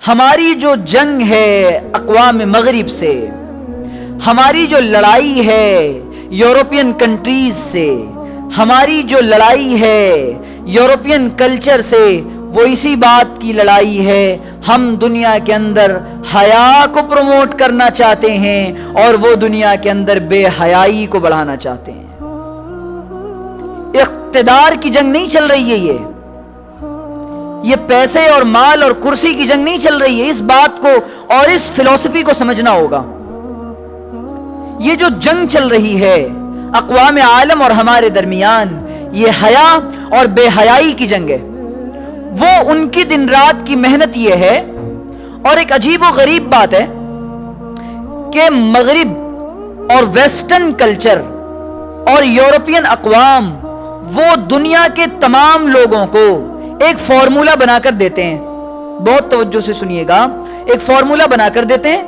ہماری جو جنگ ہے اقوام مغرب سے، ہماری جو لڑائی ہے یورپین کنٹریز سے، ہماری جو لڑائی ہے یورپین کلچر سے، وہ اسی بات کی لڑائی ہے۔ ہم دنیا کے اندر حیا کو پروموٹ کرنا چاہتے ہیں اور وہ دنیا کے اندر بے حیائی کو بڑھانا چاہتے ہیں۔ اقتدار کی جنگ نہیں چل رہی ہے، یہ پیسے اور مال اور کرسی کی جنگ نہیں چل رہی ہے۔ اس بات کو اور اس فلسفی کو سمجھنا ہوگا۔ یہ جو جنگ چل رہی ہے اقوام عالم اور ہمارے درمیان، یہ حیا اور بے حیائی کی جنگ ہے۔ وہ ان کی دن رات کی محنت یہ ہے، اور ایک عجیب و غریب بات ہے کہ مغرب اور ویسٹرن کلچر اور یورپین اقوام وہ دنیا کے تمام لوگوں کو ایک فارمولا بنا کر دیتے ہیں۔ بہت توجہ سے سنیے گا، ایک فارمولا بنا کر دیتے ہیں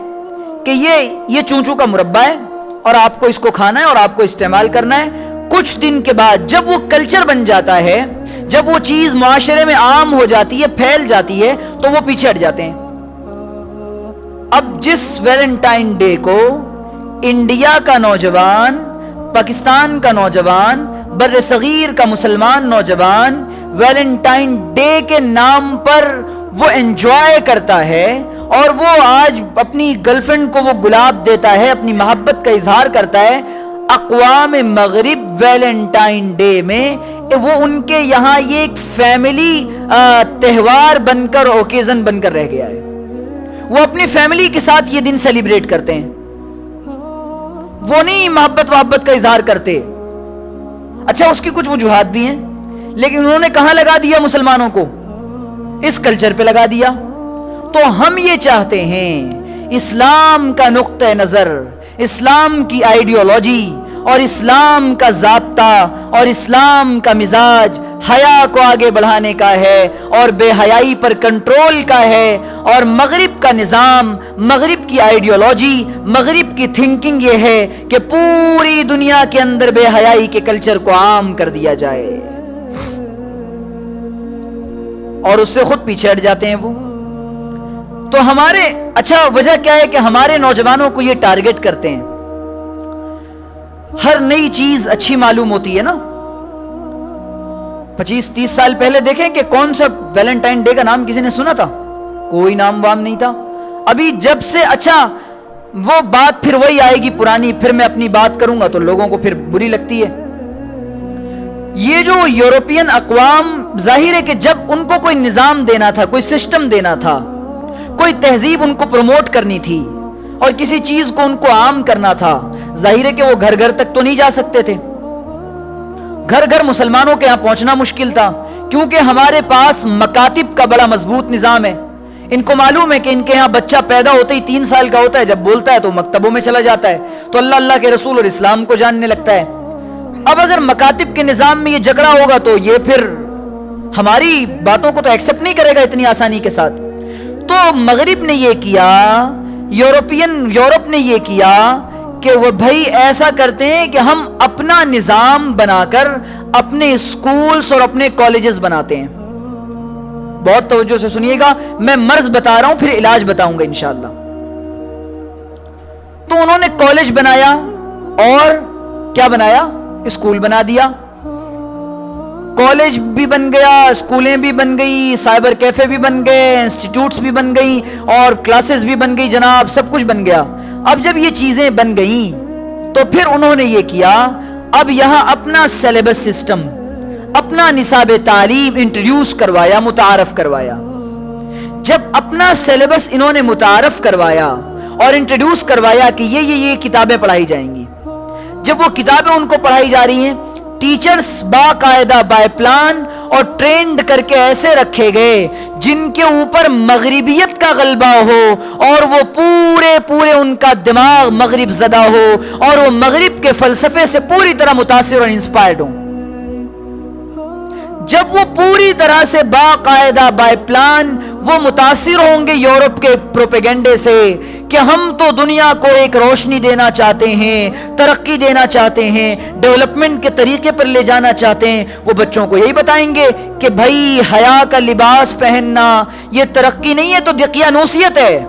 کہ یہ چونچو کا مربع ہے اور آپ کو اس کو کھانا ہے اور آپ کو استعمال کرنا ہے۔ کچھ دن کے بعد جب وہ کلچر بن جاتا ہے، جب وہ چیز معاشرے میں عام ہو جاتی ہے، پھیل جاتی ہے، تو وہ پیچھے ہٹ جاتے ہیں۔ اب جس ویلنٹائن ڈے کو انڈیا کا نوجوان، پاکستان کا نوجوان، بر صغیر کا مسلمان نوجوان ویلنٹائن ڈے کے نام پر وہ انجوائے کرتا ہے، اور وہ آج اپنی گرل فرینڈ کو وہ گلاب دیتا ہے، اپنی محبت کا اظہار کرتا ہے، اقوام مغرب ویلنٹائن ڈے میں وہ ان کے یہاں یہ ایک فیملی تہوار بن کر، اوکیزن بن کر رہ گیا ہے۔ وہ اپنی فیملی کے ساتھ یہ دن سیلیبریٹ کرتے ہیں، وہ نہیں محبت کا اظہار کرتے۔ اچھا، اس کی کچھ وجوہات بھی ہیں، لیکن انہوں نے کہاں لگا دیا مسلمانوں کو؟ اس کلچر پہ لگا دیا۔ تو ہم یہ چاہتے ہیں اسلام کا نقطہ نظر، اسلام کی آئیڈیالوجی اور اسلام کا ضابطہ اور اسلام کا مزاج حیا کو آگے بڑھانے کا ہے اور بے حیائی پر کنٹرول کا ہے، اور مغرب کا نظام، مغرب کی آئیڈیالوجی، مغرب کی تھنکنگ یہ ہے کہ پوری دنیا کے اندر بے حیائی کے کلچر کو عام کر دیا جائے، اور اس سے خود پیچھے ہٹ جاتے ہیں وہ۔ تو ہمارے اچھا وجہ کیا ہے کہ ہمارے نوجوانوں کو یہ ٹارگٹ کرتے ہیں؟ ہر نئی چیز اچھی معلوم ہوتی ہے نا۔ 25-30 سال پہلے دیکھیں کہ کون سا ویلنٹائن ڈے کا نام کسی نے سنا تھا؟ کوئی نام وام نہیں تھا۔ ابھی جب سے اچھا وہ بات پھر وہی آئے گی پرانی، پھر میں اپنی بات کروں گا تو لوگوں کو پھر بری لگتی ہے۔ یہ جو یورپین اقوام، ظاہر ہے کہ جب ان کو کوئی نظام دینا تھا، کوئی سسٹم دینا تھا، کوئی تہذیب ان کو پروموٹ کرنی تھی اور کسی چیز کو ان کو عام کرنا تھا، ظاہر ہے کہ وہ گھر گھر تک تو نہیں جا سکتے تھے۔ گھر گھر مسلمانوں کے ہاں پہنچنا مشکل تھا، کیونکہ ہمارے پاس مکاتب کا بڑا مضبوط نظام ہے۔ ان کو معلوم ہے کہ ان کے ہاں بچہ پیدا ہوتے ہی 3 سال کا ہوتا ہے، جب بولتا ہے تو مکتبوں میں چلا جاتا ہے، تو اللہ کے رسول اور اسلام کو جاننے لگتا ہے۔ اب اگر مکاتب کے نظام میں یہ جھگڑا ہوگا تو یہ پھر ہماری باتوں کو تو ایکسپٹ نہیں کرے گا اتنی آسانی کے ساتھ۔ تو مغرب نے یہ کیا، یورپ نے یہ کیا کہ وہ بھائی ایسا کرتے ہیں کہ ہم اپنا نظام بنا کر اپنے اسکولز اور اپنے کالجز بناتے ہیں۔ بہت توجہ سے سنیے گا، میں مرض بتا رہا ہوں پھر علاج بتاؤں گا انشاءاللہ۔ تو انہوں نے کالج بنایا اور کیا بنایا؟ اسکول بنا دیا۔ کالج بھی بن گیا، اسکولیں بھی بن گئی، سائبر کیفے بھی بن گئے، انسٹیٹیوٹس بھی بن گئی اور کلاسز بھی بن گئی، جناب سب کچھ بن گیا۔ اب جب یہ چیزیں بن گئیں تو پھر انہوں نے یہ کیا، اب یہاں اپنا سلیبس سسٹم، اپنا نصاب تعلیم انٹروڈیوس کروایا، متعارف کروایا۔ جب اپنا سلیبس انہوں نے متعارف کروایا اور انٹروڈیوس کروایا کہ یہ کتابیں پڑھائی جائیں گی، جب وہ کتابیں ان کو پڑھائی جا رہی ہیں، ٹیچرز باقاعدہ بائی پلان اور ٹرینڈ کر کے ایسے رکھے گئے جن کے اوپر مغربیت کا غلبہ ہو اور وہ پورے ان کا دماغ مغرب زدہ ہو اور وہ مغرب کے فلسفے سے پوری طرح متاثر اور انسپائرڈ ہوں۔ جب وہ پوری طرح سے باقاعدہ بائی پلان وہ متاثر ہوں گے یورپ کے پروپیگنڈے سے کہ ہم تو دنیا کو ایک روشنی دینا چاہتے ہیں، ترقی دینا چاہتے ہیں، ڈیولپمنٹ کے طریقے پر لے جانا چاہتے ہیں. وہ بچوں کو یہی بتائیں گے کہ بھائی حیا کا لباس پہننا یہ ترقی نہیں ہے، تو دقیانوسیت ہے.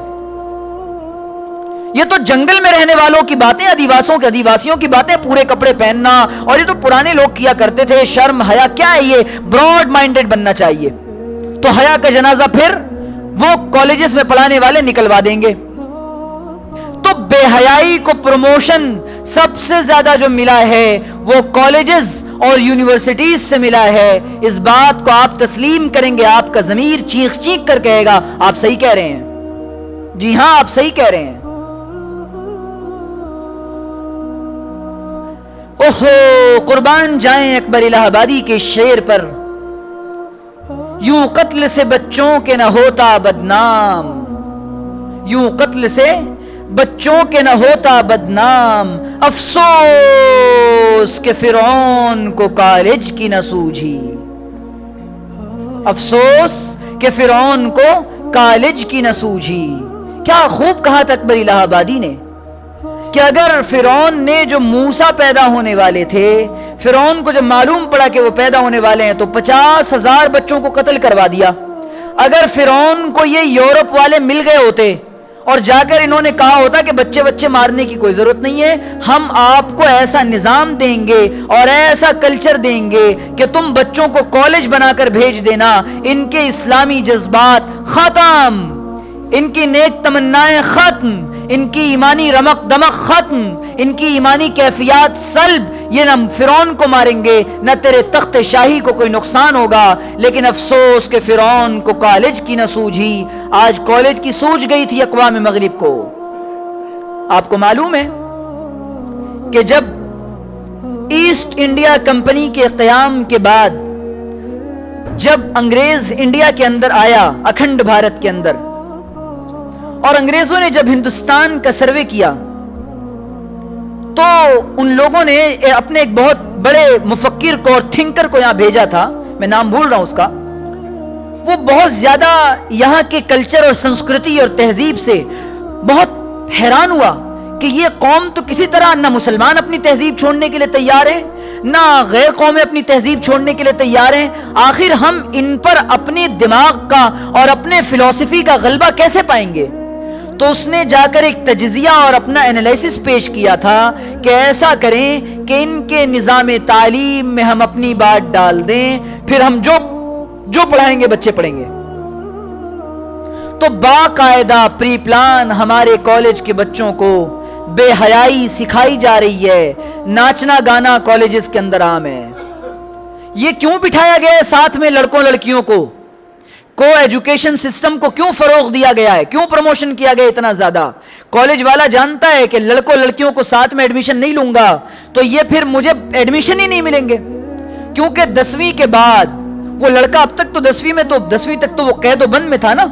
یہ تو جنگل میں رہنے والوں کی باتیں، آدیواسیوں کی باتیں، پورے کپڑے پہننا، اور یہ تو پرانے لوگ کیا کرتے تھے. شرم حیا کیا ہے؟ یہ براڈ مائنڈڈ بننا چاہیے. تو حیا کا جنازہ پھر وہ کالجز میں پڑھانے والے نکلوا دیں گے. تو بے حیائی کو پروموشن سب سے زیادہ جو ملا ہے وہ کالجز اور یونیورسٹیز سے ملا ہے. اس بات کو آپ تسلیم کریں گے، آپ کا ضمیر چیخ چیخ کر کہے گا آپ صحیح کہہ رہے ہیں. جی ہاں، آپ صحیح کہہ رہے ہیں. اوہو، قربان جائیں اکبر الہ آبادی کے شعر پر. یوں قتل سے بچوں کے نہ ہوتا بدنام، یوں قتل سے بچوں کے نہ ہوتا بدنام، افسوس کہ فرعون کو کالج کی نہ سوجھی. افسوس کہ فرعون کو کالج کی نہ سوجھی. کیا خوب کہا تھا اکبر الہ آبادی نے کہ اگر فرعون نے جو موسیٰ پیدا ہونے والے تھے، فرعون کو جب معلوم پڑا کہ وہ پیدا ہونے والے ہیں تو 50,000 بچوں کو قتل کروا دیا. اگر فرعون کو یہ یورپ والے مل گئے ہوتے اور جا کر انہوں نے کہا ہوتا کہ بچے مارنے کی کوئی ضرورت نہیں ہے، ہم آپ کو ایسا نظام دیں گے اور ایسا کلچر دیں گے کہ تم بچوں کو کالج بنا کر بھیج دینا، ان کے اسلامی جذبات ختم، ان کی نیک تمنائیں ختم، ان کی ایمانی رمق دمق ختم، ان کی ایمانی کیفیات سلب. یہ نہ فرعون کو ماریں گے، نہ تیرے تخت شاہی کو کوئی نقصان ہوگا. لیکن افسوس کہ فرعون کو کالج کی نہ سوجھی. آج کالج کی سوج گئی تھی اقوام مغرب کو. آپ کو معلوم ہے کہ جب ایسٹ انڈیا کمپنی کے قیام کے بعد جب انگریز انڈیا کے اندر آیا، اکھنڈ بھارت کے اندر، اور انگریزوں نے جب ہندوستان کا سروے کیا تو ان لوگوں نے اپنے ایک بہت بڑے مفکر کو اور تھنکر کو یہاں بھیجا تھا، میں نام بھول رہا ہوں اس کا. وہ بہت زیادہ یہاں کے کلچر اور سنسکرتی اور تہذیب سے بہت حیران ہوا کہ یہ قوم تو کسی طرح نہ مسلمان اپنی تہذیب چھوڑنے کے لیے تیار ہیں، نہ غیر قومیں اپنی تہذیب چھوڑنے کے لیے تیار ہیں. آخر ہم ان پر اپنی دماغ کا اور اپنے فلسفی کا غلبہ کیسے پائیں گے؟ تو اس نے جا کر ایک تجزیہ اور اپنا انالیسس پیش کیا تھا کہ ایسا کریں کہ ان کے نظام تعلیم میں ہم اپنی بات ڈال دیں، پھر ہم جو پڑھائیں گے بچے پڑھیں گے. تو باقاعدہ پری پلان ہمارے کالج کے بچوں کو بے حیائی سکھائی جا رہی ہے. ناچنا گانا کالجز کے اندر عام ہے. یہ کیوں بٹھایا گیا ہے ساتھ میں لڑکوں لڑکیوں کو؟ کو ایجوکیشن سسٹم کو کیوں فروغ دیا گیا ہے؟ کیوں پروموشن کیا گیا اتنا زیادہ؟ کالج والا جانتا ہے کہ لڑکوں لڑکیوں کو ساتھ میں ایڈمیشن نہیں لوں گا تو یہ پھر مجھے ایڈمیشن ہی نہیں ملیں گے. کیونکہ 10ویں کے بعد وہ لڑکا، اب تک تو 10ویں تک تو وہ قید و بند میں تھا نا،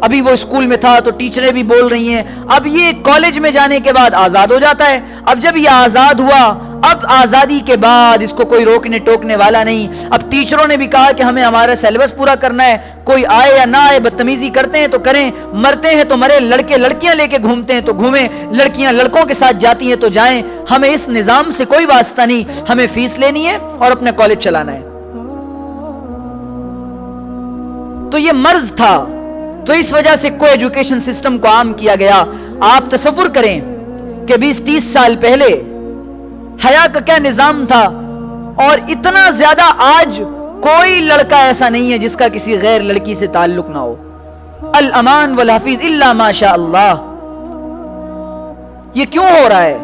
ابھی وہ اسکول میں تھا تو ٹیچریں بھی بول رہی ہیں. اب یہ کالج میں جانے کے بعد آزاد ہو جاتا ہے. اب جب یہ آزاد ہوا، اب آزادی کے بعد اس کو کوئی روکنے ٹوکنے والا نہیں. اب ٹیچروں نے بھی کہا کہ ہمیں ہمارا سیلیبس پورا کرنا ہے، کوئی آئے یا نہ آئے، بدتمیزی کرتے ہیں تو کریں، مرتے ہیں تو مرے، لڑکے لڑکیاں لے کے گھومتے ہیں تو گھومیں، لڑکیاں لڑکوں کے ساتھ جاتی ہیں تو جائیں. ہمیں اس نظام سے کوئی واسطہ نہیں، ہمیں فیس لینی ہے اور اپنا کالج چلانا ہے. تو یہ مرض تھا. تو اس وجہ سے کو ایجوکیشن سسٹم کو عام کیا گیا. آپ تصور کریں کہ 20-30 سال پہلے حیا کا کیا نظام تھا، اور اتنا زیادہ آج کوئی لڑکا ایسا نہیں ہے جس کا کسی غیر لڑکی سے تعلق نہ ہو. الامان والحفیظ الا ما شاء اللہ. یہ کیوں ہو رہا ہے؟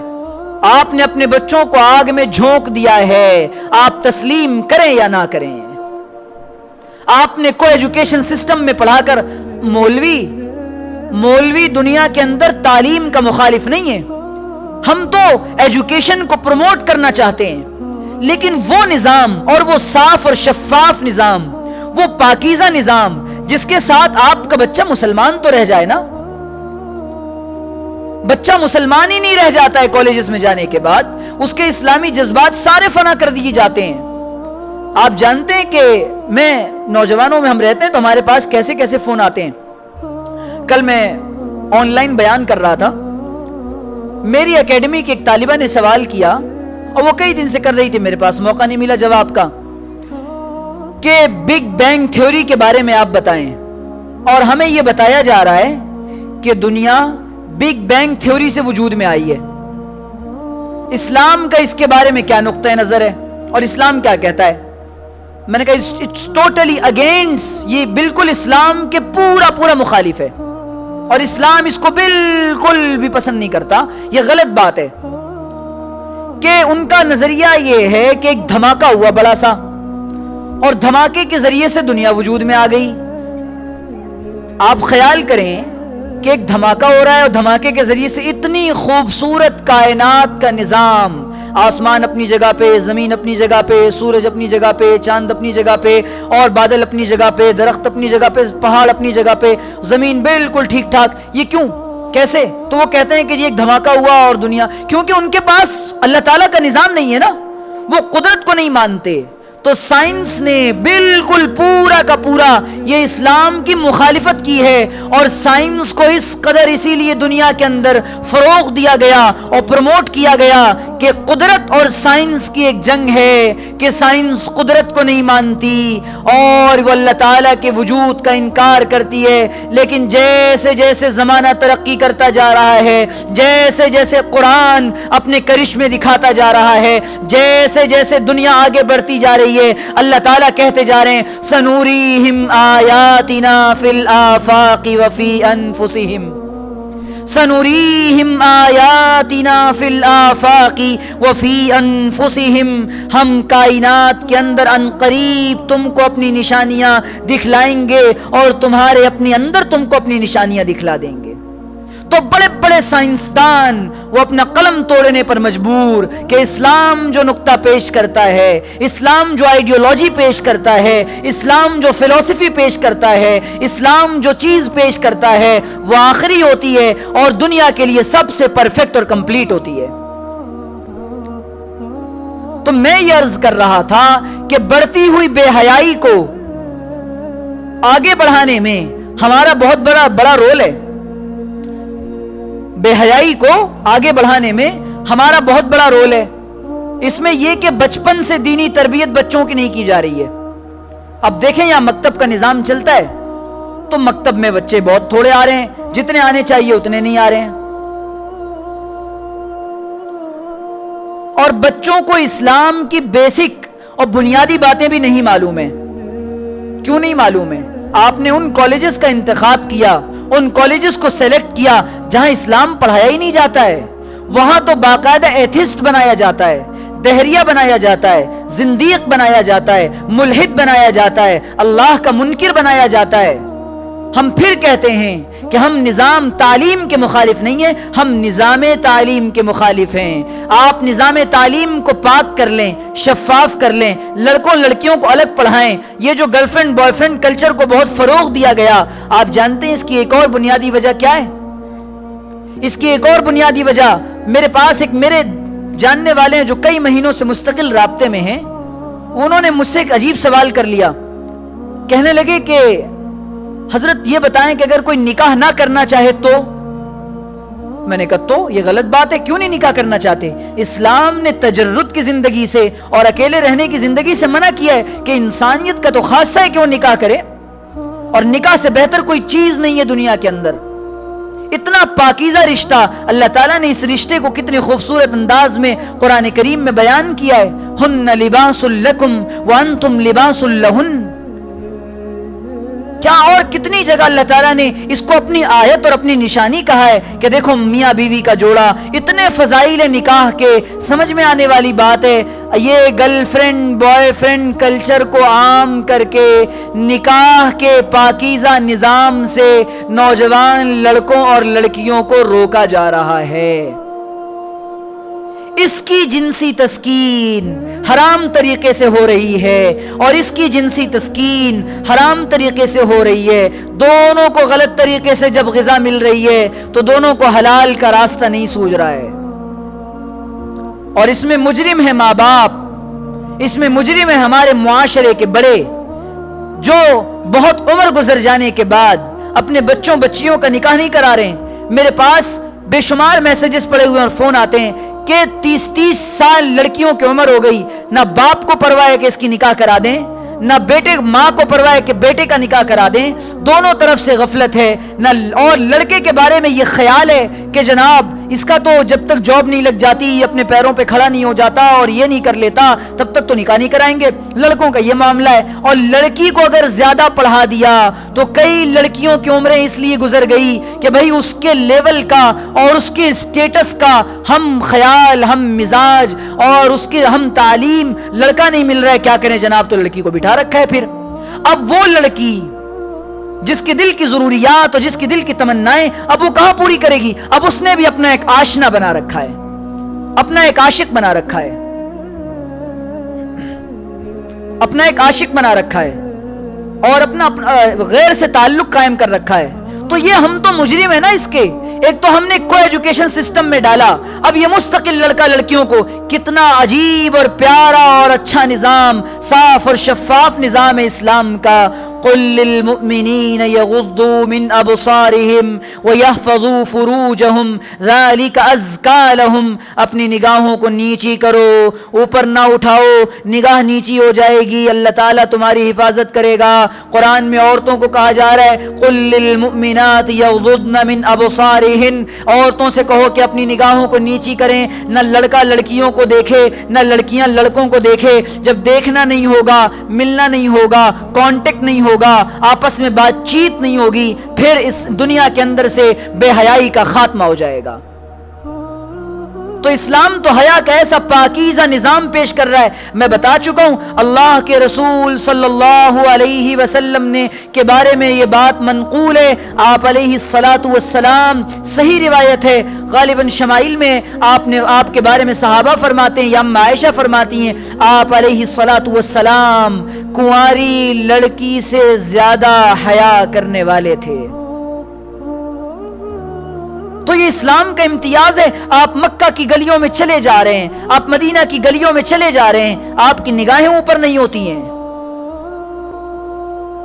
آپ نے اپنے بچوں کو آگ میں جھونک دیا ہے. آپ تسلیم کریں یا نہ کریں. آپ نے کو ایجوکیشن سسٹم میں پڑھا کر، مولوی دنیا کے اندر تعلیم کا مخالف نہیں ہے. ہم تو ایجوکیشن کو پروموٹ کرنا چاہتے ہیں، لیکن وہ نظام اور وہ صاف اور شفاف نظام، وہ پاکیزہ نظام جس کے ساتھ آپ کا بچہ مسلمان تو رہ جائے نا. بچہ مسلمان ہی نہیں رہ جاتا ہے کالجز میں جانے کے بعد، اس کے اسلامی جذبات سارے فنا کر دیے جاتے ہیں. آپ جانتے ہیں کہ میں نوجوانوں میں ہم رہتے ہیں تو ہمارے پاس کیسے کیسے فون آتے ہیں. کل میں آن لائن بیان کر رہا تھا, میری اکیڈمی کی ایک طالبہ نے سوال کیا اور وہ کئی دن سے کر رہی تھی, میرے پاس موقع نہیں ملا جواب کا, کہ بگ بینگ تھیوری کے بارے میں آپ بتائیں. اور ہمیں یہ بتایا جا رہا ہے کہ دنیا بگ بینگ تھیوری سے وجود میں آئی ہے. اسلام کا اس کے بارے میں کیا نقطہ نظر ہے اور اسلام کیا کہتا ہے؟ میں نے کہا اٹس ٹوٹلی اگینسٹ, یہ بالکل اسلام کے پورا مخالف ہے اور اسلام اس کو بالکل بھی پسند نہیں کرتا. یہ غلط بات ہے کہ ان کا نظریہ یہ ہے کہ ایک دھماکہ ہوا بڑا سا اور دھماکے کے ذریعے سے دنیا وجود میں آ گئی. آپ خیال کریں کہ ایک دھماکہ ہو رہا ہے اور دھماکے کے ذریعے سے اتنی خوبصورت کائنات کا نظام, آسمان اپنی جگہ پہ, زمین اپنی جگہ پہ, سورج اپنی جگہ پہ, چاند اپنی جگہ پہ, اور بادل اپنی جگہ پہ, درخت اپنی جگہ پہ, پہاڑ اپنی جگہ پہ, زمین بالکل ٹھیک ٹھاک. یہ کیوں, کیسے؟ تو وہ کہتے ہیں کہ یہ ایک دھماکہ ہوا اور دنیا, کیونکہ ان کے پاس اللہ تعالیٰ کا نظام نہیں ہے نا, وہ قدرت کو نہیں مانتے. تو سائنس نے بالکل پورا کا پورا یہ اسلام کی مخالفت کی ہے, اور سائنس کو اس قدر اسی لیے دنیا کے اندر فروغ دیا گیا اور پروموٹ کیا گیا کہ قدرت اور سائنس کی ایک جنگ ہے کہ سائنس قدرت کو نہیں مانتی اور وہ اللہ تعالیٰ کے وجود کا انکار کرتی ہے. لیکن جیسے جیسے زمانہ ترقی کرتا جا رہا ہے, جیسے جیسے قرآن اپنے کرشمے دکھاتا جا رہا ہے, جیسے جیسے دنیا آگے بڑھتی جا رہی ہے, اللہ تعالیٰ کہتے جا رہے ہیں سنوریہم آیاتنا فی الآفاق وفی انفسہم, سنوریہم آیاتنا فی الآفاق وفی انفسہم, ہم کائنات کے اندر ان قریب تم کو اپنی نشانیاں دکھلائیں گے اور تمہارے اپنے اندر تم کو اپنی نشانیاں دکھلا دیں گے. تو بڑے بڑے سائنسدان وہ اپنا قلم توڑنے پر مجبور کہ اسلام جو نقطہ پیش کرتا ہے, اسلام جو آئیڈیولوجی پیش کرتا ہے, اسلام جو فلسفی پیش کرتا ہے, اسلام جو چیز پیش کرتا ہے وہ آخری ہوتی ہے اور دنیا کے لیے سب سے پرفیکٹ اور کمپلیٹ ہوتی ہے. تو میں یہ عرض کر رہا تھا کہ بڑھتی ہوئی بے حیائی کو آگے بڑھانے میں ہمارا بہت بڑا رول ہے. بے حیائی کو آگے بڑھانے میں ہمارا بہت بڑا رول ہے. اس میں یہ کہ بچپن سے دینی تربیت بچوں کی نہیں کی جا رہی ہے. اب دیکھیں یہاں مکتب کا نظام چلتا ہے تو مکتب میں بچے بہت تھوڑے آ رہے ہیں, جتنے آنے چاہیے اتنے نہیں آ رہے ہیں. اور بچوں کو اسلام کی بیسک اور بنیادی باتیں بھی نہیں معلوم ہیں. کیوں نہیں معلوم ہے؟ آپ نے ان کالجز کا انتخاب کیا, ان کالجز کو سیلیکٹ کیا جہاں اسلام پڑھایا ہی نہیں جاتا ہے. وہاں تو باقاعدہ ایتھسٹ بنایا جاتا ہے, دہریہ بنایا جاتا ہے, زندیق بنایا جاتا ہے, ملحد بنایا جاتا ہے, اللہ کا منکر بنایا جاتا ہے. ہم پھر کہتے ہیں کہ ہم نظام تعلیم کے مخالف نہیں ہیں, ہم نظام تعلیم کے مخالف ہیں. آپ نظام تعلیم کو پاک کر لیں, شفاف کر لیں, لڑکوں لڑکیوں کو الگ پڑھائیں. یہ جو girl friend boy friend culture کو بہت فروغ دیا گیا, آپ جانتے ہیں اس کی ایک اور بنیادی وجہ کیا ہے؟ اس کی ایک اور بنیادی وجہ, میرے پاس ایک میرے جاننے والے ہیں جو کئی مہینوں سے مستقل رابطے میں ہیں, انہوں نے مجھ سے ایک عجیب سوال کر لیا. کہنے لگے کہ حضرت یہ بتائیں کہ اگر کوئی نکاح نہ کرنا چاہے تو؟ میں نے کہا تو یہ غلط بات ہے, کیوں نہیں نکاح کرنا چاہتے؟ اسلام نے تجرد کی زندگی سے اور اکیلے رہنے کی زندگی سے منع کیا ہے کہ انسانیت کا تو خاصہ ہے کہ وہ نکاح کرے, اور نکاح سے بہتر کوئی چیز نہیں ہے دنیا کے اندر. اتنا پاکیزہ رشتہ, اللہ تعالیٰ نے اس رشتے کو کتنے خوبصورت انداز میں قرآن کریم میں بیان کیا ہے. ہن لباس لکم وانتم لباس لہن. کیا اور کتنی جگہ اللہ تعالیٰ نے اس کو اپنی آیت اور اپنی نشانی کہا ہے کہ دیکھو میاں بیوی کا جوڑا, اتنے فضائل نکاح کے, سمجھ میں آنے والی بات ہے. یہ girl friend boy friend culture کو عام کر کے نکاح کے پاکیزہ نظام سے نوجوان لڑکوں اور لڑکیوں کو روکا جا رہا ہے. اس کی جنسی تسکین حرام طریقے سے ہو رہی ہے اور اس کی جنسی تسکین حرام طریقے سے ہو رہی ہے. دونوں کو غلط طریقے سے جب غذا مل رہی ہے تو دونوں کو حلال کا راستہ نہیں سوج رہا ہے. اور اس میں مجرم ہے ماں باپ, اس میں مجرم ہیں ہمارے معاشرے کے بڑے، جو بہت عمر گزر جانے کے بعد اپنے بچوں بچیوں کا نکاح نہیں کرا رہے ہیں۔ میرے پاس بے شمار میسیجز پڑے ہوئے اور فون آتے ہیں کہ 30 سال لڑکیوں کی عمر ہو گئی، نہ باپ کو پرواہ ہے کہ اس کی نکاح کرا دیں، نہ بیٹے ماں کو پرواہ ہے کہ بیٹے کا نکاح کرا دیں، دونوں طرف سے غفلت ہے نہ، اور لڑکے کے بارے میں یہ خیال ہے کہ جناب اس کا تو جب تک جاب نہیں لگ جاتی، اپنے پیروں پہ کھڑا نہیں ہو جاتا اور یہ نہیں کر لیتا، تب تک تو نکاح نہیں کرائیں گے۔ لڑکوں کا یہ معاملہ ہے، اور لڑکی کو اگر زیادہ پڑھا دیا تو کئی لڑکیوں کی عمریں اس لیے گزر گئی کہ بھئی اس کے لیول کا اور اس کے اسٹیٹس کا ہم خیال، ہم مزاج اور اس کے ہم تعلیم، لڑکا نہیں مل رہا ہے، کیا کریں جناب، تو لڑکی کو بٹھا رکھا ہے۔ پھر اب وہ لڑکی جس کے دل کی ضروریات اور جس کے دل کی تمنائیں، اب وہ کہاں پوری کرے گی؟ اب اس نے بھی اپنا ایک آشنا بنا رکھا ہے، اپنا ایک عاشق بنا رکھا ہے، اپنا ایک عاشق بنا رکھا ہے اور اپنا غیر سے تعلق قائم کر رکھا ہے۔ تو یہ ہم تو مجرم ہیں نا اس کے۔ ایک تو ہم نے کو ایجوکیشن سسٹم میں ڈالا، اب یہ مستقل لڑکا لڑکیوں کو، کتنا عجیب اور پیارا اور اچھا نظام، صاف اور شفاف نظام ہے اسلام کا۔ قل للمؤمنین یغضوا من ابصارہم ویحفظوا فروجہم ذلک ازکی لہم، اپنی نگاہوں کو نیچی کرو، اوپر نہ اٹھاؤ، نگاہ نیچی ہو جائے گی، اللہ تعالیٰ تمہاری حفاظت کرے گا۔ قرآن میں عورتوں کو کہا جا رہا ہے قل للمؤمنات یغضضن من ابصارہن، عورتوں سے کہو کہ اپنی نگاہوں کو نیچی کریں، نہ لڑکا لڑکیوں کو دیکھے نہ لڑکیاں لڑکوں کو دیکھے۔ جب دیکھنا نہیں ہوگا، ملنا نہیں ہوگا، کانٹیکٹ نہیں ہوگا، آپس میں بات چیت نہیں ہوگی، پھر اس دنیا کے اندر سے بے حیائی کا خاتمہ ہو جائے گا۔ تو اسلام تو حیا کا ایسا پاکیزہ نظام پیش کر رہا ہے۔ میں بتا چکا ہوں اللہ کے رسول صلی اللہ علیہ وسلم نے کے بارے میں یہ بات منقول ہے، آپ علیہ الصلاۃ والسلام، صحیح روایت ہے، غالباً شمائل میں آپ کے بارے میں صحابہ فرماتے ہیں یا اما عائشہ فرماتی ہیں، آپ علیہ الصلاۃ والسلام کنواری لڑکی سے زیادہ حیا کرنے والے تھے۔ تو یہ اسلام کا امتیاز ہے۔ آپ مکہ کی گلیوں میں چلے جا رہے ہیں، آپ مدینہ کی گلیوں میں چلے جا رہے ہیں، آپ کی نگاہیں اوپر نہیں ہوتی ہیں،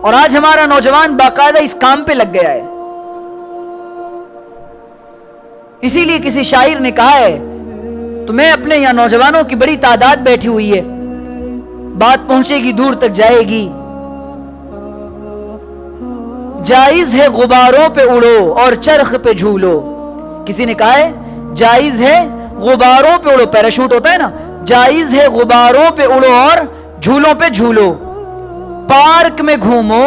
اور آج ہمارا نوجوان باقاعدہ اس کام پہ لگ گیا ہے۔ اسی لیے کسی شاعر نے کہا ہے، تو میں اپنے یہاں نوجوانوں کی بڑی تعداد بیٹھی ہوئی ہے، بات پہنچے گی دور تک جائے گی۔ جائز ہے غباروں پہ اڑو اور چرخ پہ جھولو، کسی نے کہا ہے جائز ہے غباروں پہ اڑو، پیراشوٹ ہوتا ہے نا، جائز ہے غباروں پہ اڑو اور جھولوں پہ جھولو، پارک میں گھومو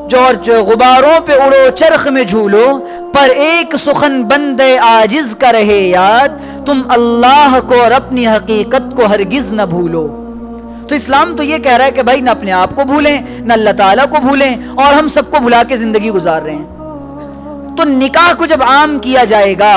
جو غباروں پہ اڑو چرخ میں جھولو، پر ایک سخن بندے عاجز کا رہے یاد، تم اللہ کو اور اپنی حقیقت کو ہرگز نہ بھولو۔ تو اسلام تو یہ کہہ رہا ہے کہ بھائی نہ اپنے آپ کو بھولیں، نہ اللہ تعالیٰ کو بھولیں، اور ہم سب کو بھلا کے زندگی گزار رہے ہیں۔ تو نکاح کو جب عام کیا جائے گا،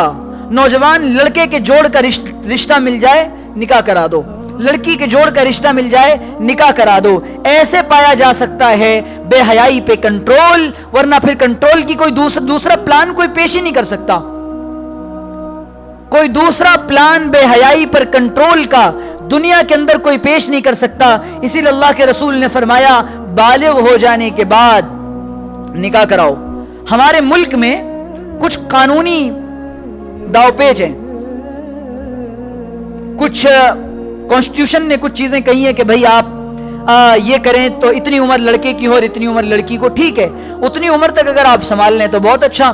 نوجوان لڑکے کے جوڑ کا رشتہ مل جائے نکاح کرا دو، لڑکی کے جوڑ کا رشتہ مل جائے نکاح کرا دو، ایسے پایا جا سکتا ہے بے حیائی پہ کنٹرول، ورنہ پھر کنٹرول کی کوئی دوسرا پلان کوئی پیش ہی نہیں کر سکتا۔ کوئی دوسرا پلان بے حیائی پر کنٹرول کا دنیا کے اندر کوئی پیش نہیں کر سکتا۔ اسی لیے اللہ کے رسول نے فرمایا بالغ ہو جانے کے بعد نکاح کراؤ۔ ہمارے ملک میں کچھ قانونی داو پیچ ہیں، کچھ کانسٹیٹیوشن نے کچھ چیزیں کہی ہیں کہ بھئی آپ یہ کریں تو اتنی عمر لڑکے کی ہو اور اتنی عمر لڑکی کو، ٹھیک ہے، اتنی عمر تک اگر آپ سنبھال لیں تو بہت اچھا۔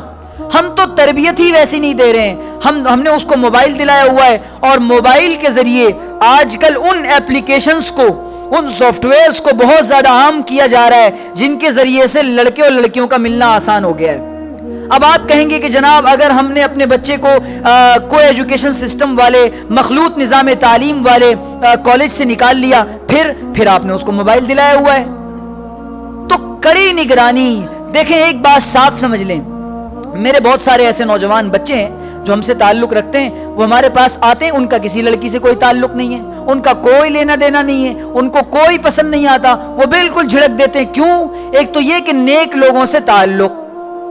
ہم تو تربیت ہی ویسی نہیں دے رہے ہیں، ہم نے اس کو موبائل دلایا ہوا ہے، اور موبائل کے ذریعے آج کل ان ایپلیکیشنز کو، ان سافٹ ویئرز کو بہت زیادہ عام کیا جا رہا ہے جن کے ذریعے سے لڑکے اور لڑکیوں کا ملنا آسان ہو گیا ہے۔ اب آپ کہیں گے کہ جناب اگر ہم نے اپنے بچے کو کو ایجوکیشن سسٹم والے، مخلوط نظام تعلیم والے کالج سے نکال لیا، پھر آپ نے اس کو موبائل دلایا ہوا ہے، تو کڑی نگرانی۔ دیکھیں ایک بات صاف سمجھ لیں، میرے بہت سارے ایسے نوجوان بچے ہیں جو ہم سے تعلق رکھتے ہیں، وہ ہمارے پاس آتے ہیں، ان کا کسی لڑکی سے کوئی تعلق نہیں ہے، ان کا کوئی لینا دینا نہیں ہے، ان کو کوئی پسند نہیں آتا، وہ بالکل جھڑک دیتے ہیں۔ کیوں؟ ایک تو یہ کہ نیک لوگوں سے تعلق،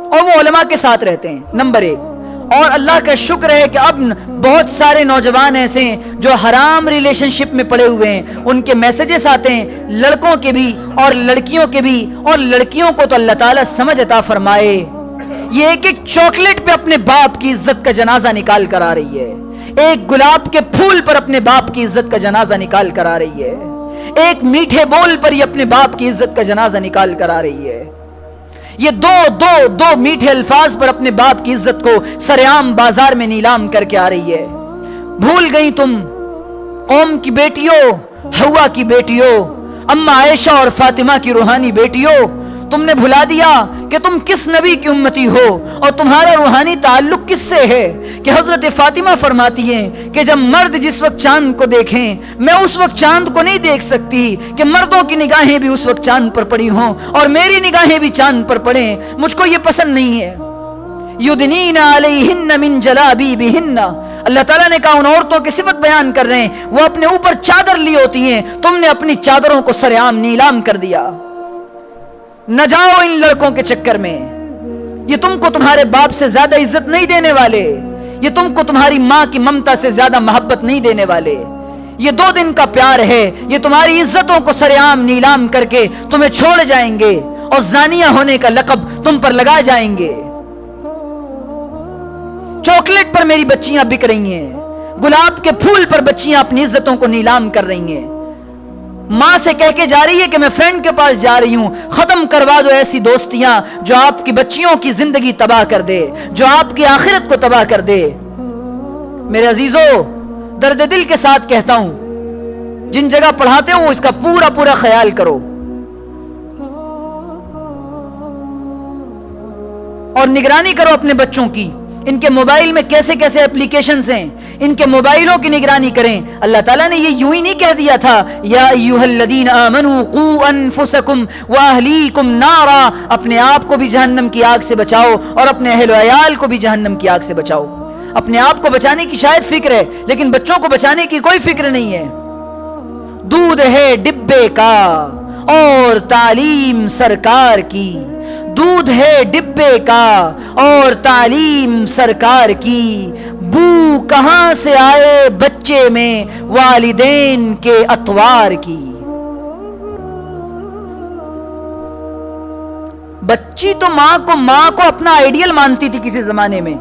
اور وہ علماء کے ساتھ رہتے ہیں، نمبر ایک، اور اللہ کا شکر ہے کہ اب بہت سارے نوجوان ایسے ہیں جو حرام ریلیشن شپ میں پڑے ہوئے ہیں، ان کے میسیجز آتے ہیں، لڑکوں کے بھی اور لڑکیوں کے بھی، اور لڑکیوں کو تو اللہ تعالیٰ سمجھ عطا فرمائے، یہ ایک ایک چاکلیٹ پہ اپنے باپ کی عزت کا جنازہ نکال کر آ رہی ہے، ایک گلاب کے پھول پر اپنے باپ کی عزت کا جنازہ نکال کر آ رہی ہے، ایک میٹھے بول پر یہ اپنے باپ کی عزت کا جنازہ نکال کر آ رہی ہے، یہ دو میٹھے الفاظ پر اپنے باپ کی عزت کو سرعام بازار میں نیلام کر کے آ رہی ہے۔ بھول گئی تم قوم کی بیٹیوں، حوا کی بیٹیوں، اما عائشہ اور فاطمہ کی روحانی بیٹیوں، تم نے بھلا دیا کہ تم کس نبی کی امتی ہو اور تمہارا روحانی تعلق کس سے ہے، کہ حضرت فاطمہ فرماتی ہیں کہ جب مرد جس وقت چاند کو دیکھیں میں اس وقت چاند کو نہیں دیکھ سکتی، کہ مردوں کی نگاہیں بھی اس وقت چاند پر پڑی ہوں اور میری نگاہیں بھی چاند پر پڑیں، مجھ کو یہ پسند نہیں ہے۔ یدنین علیہن من جلابیبہن، اللہ تعالیٰ نے کہا ان عورتوں کی صفت بیان کر رہے ہیں، وہ اپنے اوپر چادر لی ہوتی ہیں، تم نے اپنی چادروں کو سرعام نیلام کر دیا۔ نہ جاؤ ان لڑکوں کے چکر میں، یہ تم کو تمہارے باپ سے زیادہ عزت نہیں دینے والے، یہ تم کو تمہاری ماں کی ممتا سے زیادہ محبت نہیں دینے والے، یہ 2 دن کا پیار ہے، یہ تمہاری عزتوں کو سرعام نیلام کر کے تمہیں چھوڑ جائیں گے اور زانیہ ہونے کا لقب تم پر لگا جائیں گے۔ چاکلیٹ پر میری بچیاں بک رہی ہیں، گلاب کے پھول پر بچیاں اپنی عزتوں کو نیلام کر رہی ہیں، ماں سے کہہ کے جا رہی ہے کہ میں فرینڈ کے پاس جا رہی ہوں، ختم کروا دو ایسی دوستیاں جو آپ کی بچیوں کی زندگی تباہ کر دے، جو آپ کی آخرت کو تباہ کر دے۔ میرے عزیزو، درد دل کے ساتھ کہتا ہوں، جن جگہ پڑھاتے ہو اس کا پورا خیال کرو اور نگرانی کرو اپنے بچوں کی، ان کے موبائل میں کیسے کیسے اپلیکیشنز ہیں، ان کے موبائلوں کی نگرانی کریں۔ اللہ تعالیٰ نے یہ یوں ہی نہیں کہہ دیا تھا یا ایھا الذین آمنوا قوا انفسکم واہلیکم نارا، اپنے آپ کو بھی جہنم کی آگ سے بچاؤ اور اپنے اہل و عیال کو بھی جہنم کی آگ سے بچاؤ۔ اپنے آپ کو بچانے کی شاید فکر ہے لیکن بچوں کو بچانے کی کوئی فکر نہیں ہے۔ دودھ ہے ڈبے کا اور تعلیم سرکار کی، دودھ ہے ڈبے کا اور تعلیم سرکار کی، بو کہاں سے آئے بچے میں والدین کے اطوار کی۔ بچی تو ماں کو اپنا آئیڈیل مانتی تھی کسی زمانے میں،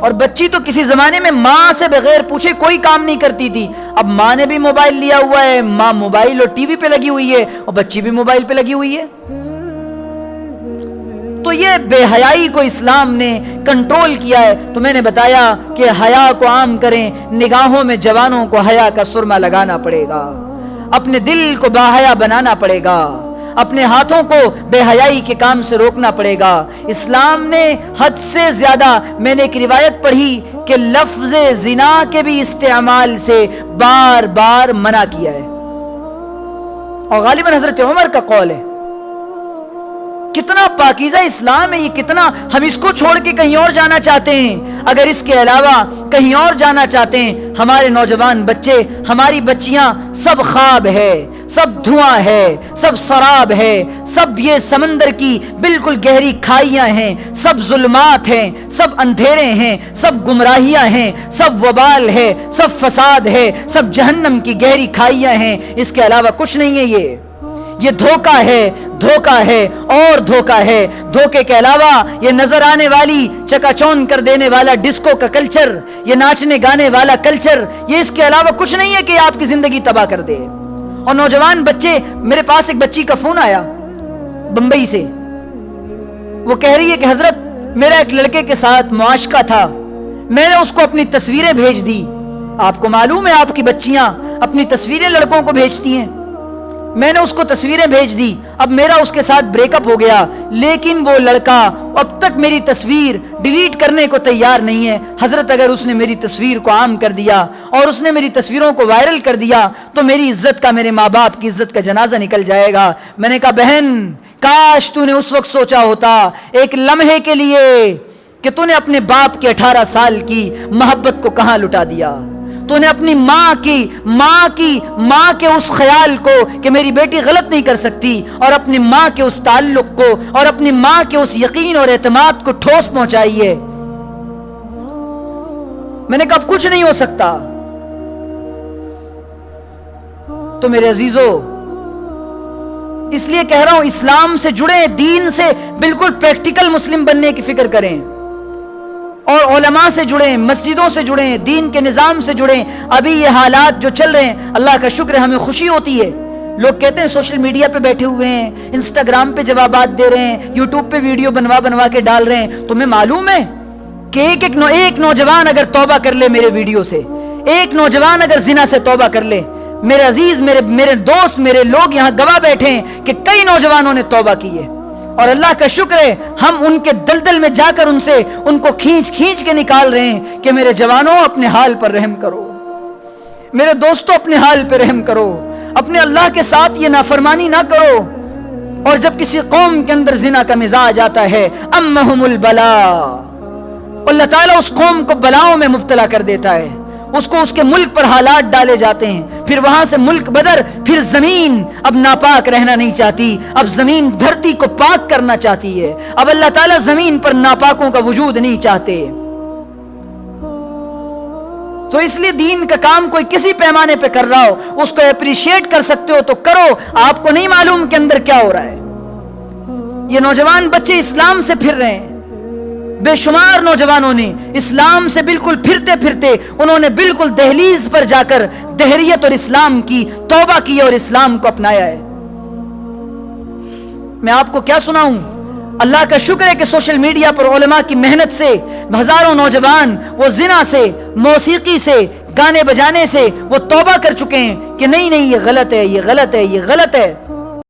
اور بچی تو کسی زمانے میں ماں سے بغیر پوچھے کوئی کام نہیں کرتی تھی۔ اب ماں نے بھی موبائل لیا ہوا ہے، ماں موبائل اور ٹی وی پہ لگی ہوئی ہے اور بچی بھی موبائل پہ لگی ہوئی ہے۔ تو یہ بے حیائی کو اسلام نے کنٹرول کیا ہے۔ تو میں نے بتایا کہ حیا کو عام کریں، نگاہوں میں جوانوں کو حیا کا سرما لگانا پڑے گا، اپنے دل کو باحیا بنانا پڑے گا، اپنے ہاتھوں کو بے حیائی کے کام سے روکنا پڑے گا۔ اسلام نے حد سے زیادہ، میں نے ایک روایت پڑھی کہ لفظ زنا کے بھی استعمال سے بار بار منع کیا ہے، اور غالباً حضرت عمر کا قول ہے۔ کتنا پاکیزہ اسلام ہے یہ، کتنا ہم اس کو چھوڑ کے کہیں اور جانا چاہتے ہیں۔ اگر اس کے علاوہ کہیں اور جانا چاہتے ہیں، ہمارے نوجوان بچے، ہماری بچیاں سب خواب ہے، سب دھواں ہے، سب سراب ہے، سب یہ سمندر کی بالکل گہری کھائیاں ہیں، سب ظلمات ہیں، سب اندھیرے ہیں، سب گمراہیاں ہیں، سب وبال ہے، سب فساد ہے، سب جہنم کی گہری کھائیاں ہیں، اس کے علاوہ کچھ نہیں ہے۔ یہ دھوکہ ہے، دھوکہ ہے اور دھوکہ ہے۔ دھوکے کے علاوہ یہ نظر آنے والی چکا چون کر دینے والا ڈسکو کا کلچر، یہ ناچنے گانے والا کلچر، یہ اس کے علاوہ کچھ نہیں ہے کہ آپ کی زندگی تباہ کر دے۔ اور نوجوان بچے، میرے پاس ایک بچی کا فون آیا بمبئی سے، وہ کہہ رہی ہے کہ حضرت میرا ایک لڑکے کے ساتھ معاشقہ تھا، میں نے اس کو اپنی تصویریں بھیج دی۔ آپ کو معلوم ہے آپ کی بچیاں اپنی تصویریں لڑکوں کو بھیجتی ہیں، میں نے اس کو تصویریں بھیج دی، اب میرا اس کے ساتھ بریک اپ ہو گیا، لیکن وہ لڑکا اب تک میری تصویر ڈیلیٹ کرنے کو تیار نہیں ہے۔ حضرت اگر اس نے میری تصویر کو عام کر دیا اور اس نے میری تصویروں کو وائرل کر دیا تو میری عزت کا، میرے ماں باپ کی عزت کا جنازہ نکل جائے گا۔ میں نے کہا بہن، کاش تو نے اس وقت سوچا ہوتا ایک لمحے کے لیے کہ تو نے اپنے باپ کے 18 سال کی محبت کو کہاں لٹا دیا، تو نے اپنی ماں کے اس خیال کو کہ میری بیٹی غلط نہیں کر سکتی، اور اپنی ماں کے اس تعلق کو اور اپنی ماں کے اس یقین اور اعتماد کو ٹھوس پہنچائی ہے۔ میں نے کہا اب کچھ نہیں ہو سکتا. تو میرے عزیزو اس لیے کہہ رہا ہوں اسلام سے جڑیں, دین سے بالکل پریکٹیکل مسلم بننے کی فکر کریں, اور علماء سے جڑیں, مسجدوں سے جڑیں, دین کے نظام سے جڑیں. ابھی یہ حالات جو چل رہے ہیں اللہ کا شکر ہے ہمیں خوشی ہوتی ہے. لوگ کہتے ہیں سوشل میڈیا پہ بیٹھے ہوئے ہیں, انسٹاگرام پہ جوابات دے رہے ہیں, یوٹیوب پہ ویڈیو بنوا کے ڈال رہے ہیں. تمہیں معلوم ہے کہ ایک نوجوان اگر توبہ کر لے میرے ویڈیو سے, ایک نوجوان اگر زنا سے توبہ کر لے, میرے عزیز, میرے دوست, میرے لوگ یہاں گواہ بیٹھے ہیں کہ کئی نوجوانوں نے توبہ کی ہے, اور اللہ کا شکر ہے ہم ان کے دلدل میں جا کر ان کو کھینچ کے نکال رہے ہیں کہ میرے جوانوں اپنے حال پر رحم کرو, میرے دوستوں اپنے حال پر رحم کرو, اپنے اللہ کے ساتھ یہ نافرمانی نہ کرو. اور جب کسی قوم کے اندر زنا کا مزاج آتا ہے امہم البلاء, اللہ تعالیٰ اس قوم کو بلاؤں میں مبتلا کر دیتا ہے, اس کے ملک پر حالات ڈالے جاتے ہیں. پھر وہاں سے ملک بدر, پھر زمین اب ناپاک رہنا نہیں چاہتی, اب زمین دھرتی کو پاک کرنا چاہتی ہے. اب اللہ تعالیٰ زمین پر ناپاکوں کا وجود نہیں چاہتے. تو اس لیے دین کا کام کوئی کسی پیمانے پہ کر رہا ہو, اس کو اپریشیٹ کر سکتے ہو تو کرو. آپ کو نہیں معلوم کہ اندر کیا ہو رہا ہے. یہ نوجوان بچے اسلام سے پھر رہے ہیں, بے شمار نوجوانوں نے اسلام سے بالکل پھرتے انہوں نے بالکل دہلیز پر جا کر دہریت اور اسلام کی توبہ کی اور اسلام کو اپنایا ہے. میں آپ کو کیا سناؤں, اللہ کا شکر ہے کہ سوشل میڈیا پر علماء کی محنت سے ہزاروں نوجوان وہ زنا سے, موسیقی سے, گانے بجانے سے وہ توبہ کر چکے ہیں کہ نہیں یہ غلط ہے, یہ غلط ہے, یہ غلط ہے.